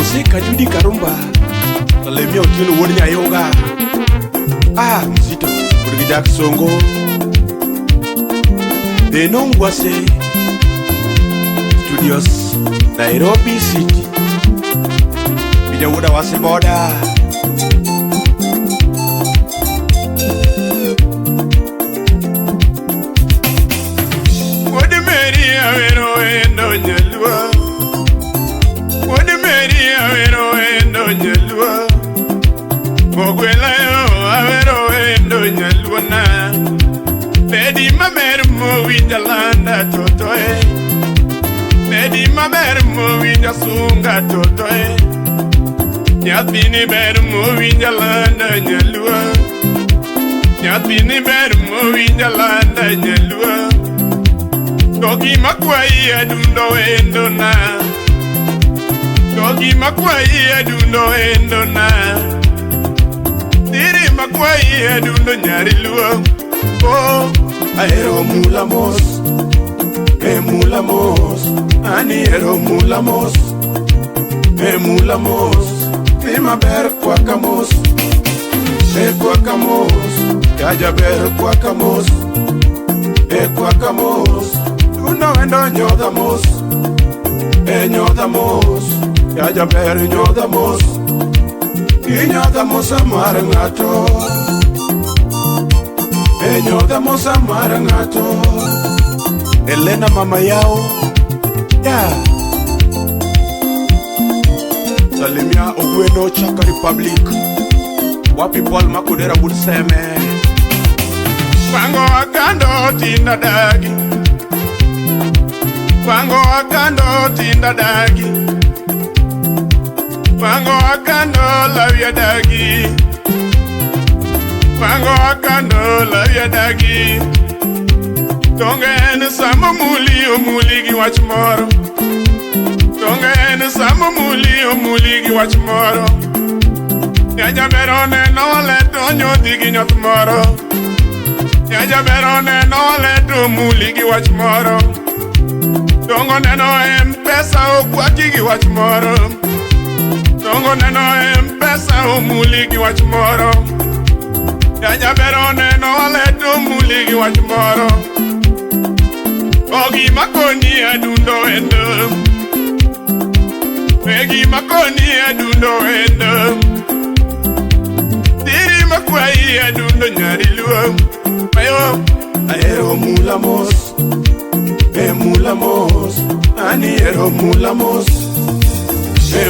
Musika Judy Karumba Salemia Otieno wuod Nyayoga Mzito wuod Jack Songo Denongwase Studios Nairobi City Bija wuoda wase boda Wuod Mary awero endo Nyaluo Wuod Mary awero endo Nyaluo Mogwela yo awero endo Nyaluo na Bedi maber mo winja landa totoe Bedi maber mo winja sunga totoe Nyathini ber mo winja landa Nyaluo Nyathini ber mo winja landa Nyaluo Gogi makwai adundo endo na Gogi makwai adundo endo na Diri makwai adundo nyari luo Aero mulamos mulamos Aniero mulamos mulamos Prima ber kwakamos kwakamos Yaja ber kwakamos kwakamos Uno endo nyodamos nyodamos Yaja ber nyodamos Nyodamos amar ngato Nyodamos amar ngato Elena mama yao Salimia Ogweno Chaka Republic Wapi Paul Makudera Burseme Pango akando tinda dagi Pango akando tinda dagi Pango akando lavia dagi Pango akando lavia dagi Tongene samo muli o muli gi wachmoro Tongene samo muli o muli gi wachmoro Yaja berone no le tonyo digi nyot moro Yaja berone no le to muli gi wachmoro Tongo neno mpesa o kwaki gi wachmoro Tongo neno mpesa o muli gi wachmoro Yaja berone no le to muli gi wachmoro Ogi makoni adundo endo Egi makoni adundo endo Diri makwai adundo nyari luo Mayo Aero mulamos mulamos Aniero mulamos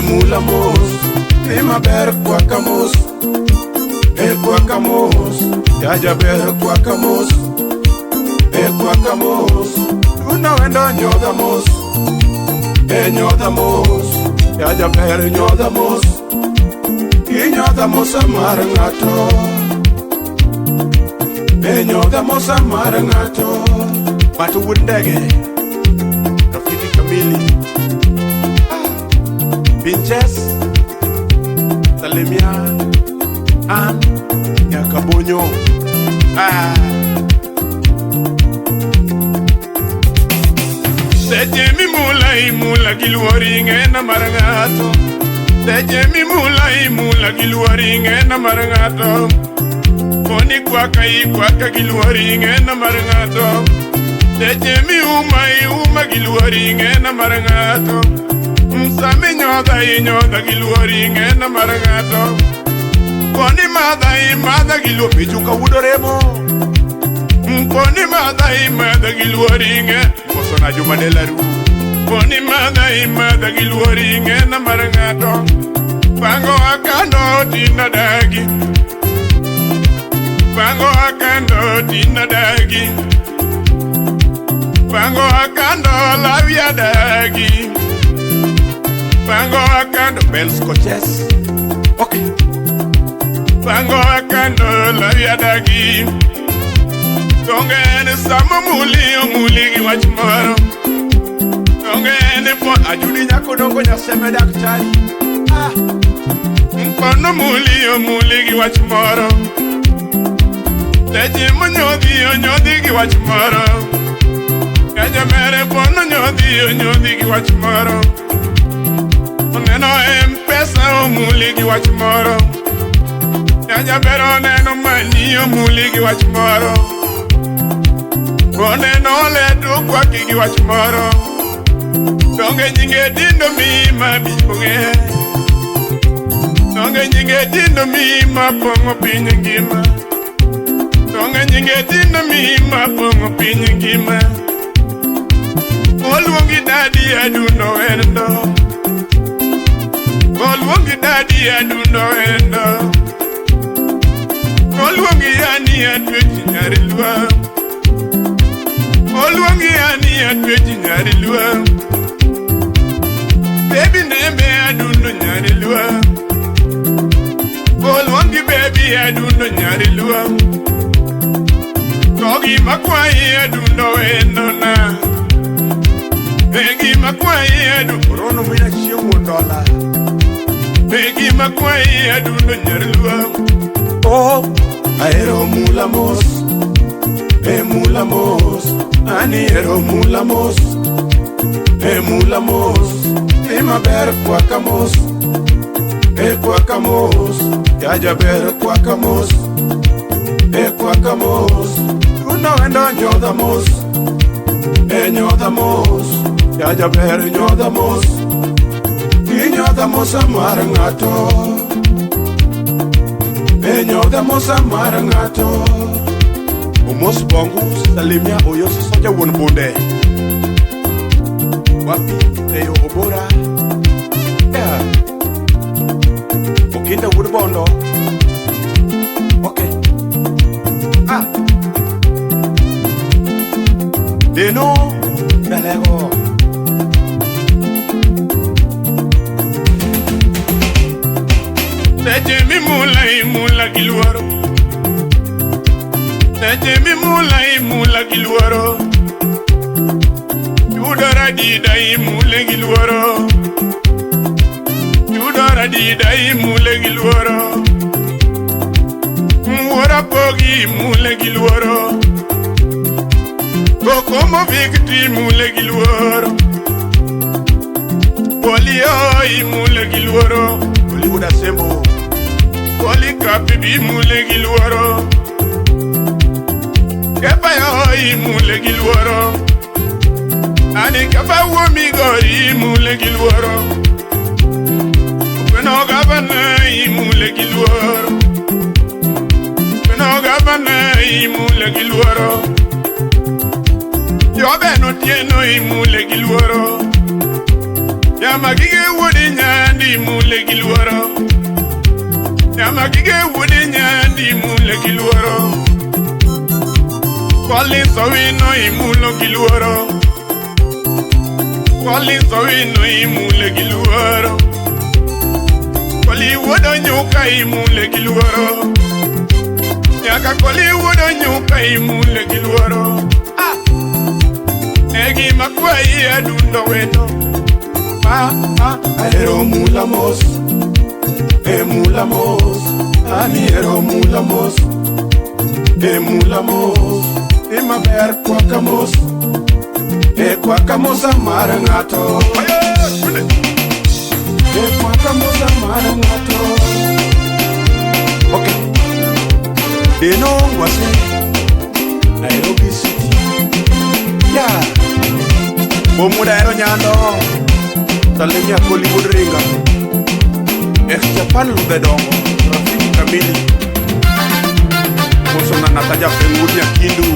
mulamos Prima ber kwakamos kwakamos Yaja ber kwakamos kwakamos Uno endo nyodamos nyodamos Yaja ber nyodamos Nyodamos amar ngato Nyodamos amar ngato Batu wundege Rafiki Kamili Pinches Salimia Yakabonyo Sejemi mula giluori ngena marangato Sejemi mula giluori ngena marangato Oni kwaka giluori ngena marangato Sejemi uma giluori ngena marangato Msami nyoda giluori ngena marangato Oni mada gilu pichuka udoremo Oni mada giluori ngena Mosona juma de la rue Oni mada giluori ngena marangato Pango akando tina dagi Pango akando tina dagi Pango akando lavia dagi Pango akando bel scotches Okay Pango akando lavia dagi Tongene samo muli gi wachmoro Tongene po ajudi nyako dongo nyaseme daktari Mpono muli gi wachmoro Leje mo nyodhi gi wachmoro Kaja mere pono nyodhi gi wachmoro Oneno muli gi wach moro. Nyajabero neno mani muli gi wach moro. Oneno ledo kwaki gi wach moro. Donge nyinge dindo mi mabibonge. Donge nyinge dindo mi mapongo pinye ngima. Donge nyinge dindo mi mapongo pinye ngima. Oluongi dadi adundo endo. Oluongi dadi adundo endo. Oluongi yani atwechi nyari lwa. Oluongi yani atwechi nyari lwa. Baby nembe adundo nyari lwa. Oluongi baby adundo nyari lwa. Togi makwai adundo endo na. Egi makwai adundo rono mwina chiemo dola. Egi makwai adundo nyari lwa. Oh, aero mula mos. Mula mos. Ani ero mula mos. Mula mos. Ima ber kwakamos. Kwakamos. Yaja ber kwakamos. Kwakamos. Uno endo nyodamos. Nyodamos. Yaja ber nyodamos. Nyodamos amar ngato. Nyodamos amar ngato. Umos bongu salimia oyo soja won bonde. Wapi eyo obora. Yeah. Okinda wood bondo. Okay. Ah. Deno dalego. Teje mi mula gilwaro. Teje mi mula gilwaro. Yudara dida mule gilwaro. Yudara dida mule gilwaro. Mwara pogi mule gilwaro. Kokomo vikti mule gilwaro. Polio mule gilwaro. Hollywood asembo. Poli kapi mule gilwaro. Kepa yo mule gilwaro. Ani kepa wo migori mule gilwaro. Kweno gabana mule gilwaro. Kweno gabana mule gilwaro. Yo beno tieno mule gilwaro. Yamagige wodi nyandi mule gilwaro. Yamagige wodi nyandi mule gilwaro. Kwali sawino imulo gilwaro. Kwali sawino imule gilwaro. Kwali wodo nyuka imule gilwaro. Yaka kwali wodo nyuka imule gilwaro. Ah. Egi makwai adundo weno. Aero mula mos. Mula mos. Ani ero mula mos. Mula mos. Ima ber kwakamos. Kwakamos amar ngato. Kwakamos amar ngato. Okay. Deno wase Nairobi City. Yeah. Bomuda ero nyando. Salimia Hollywood ringa. Japan lubedongo. Rafiki kamili. Koso na nataja pengunya kindu.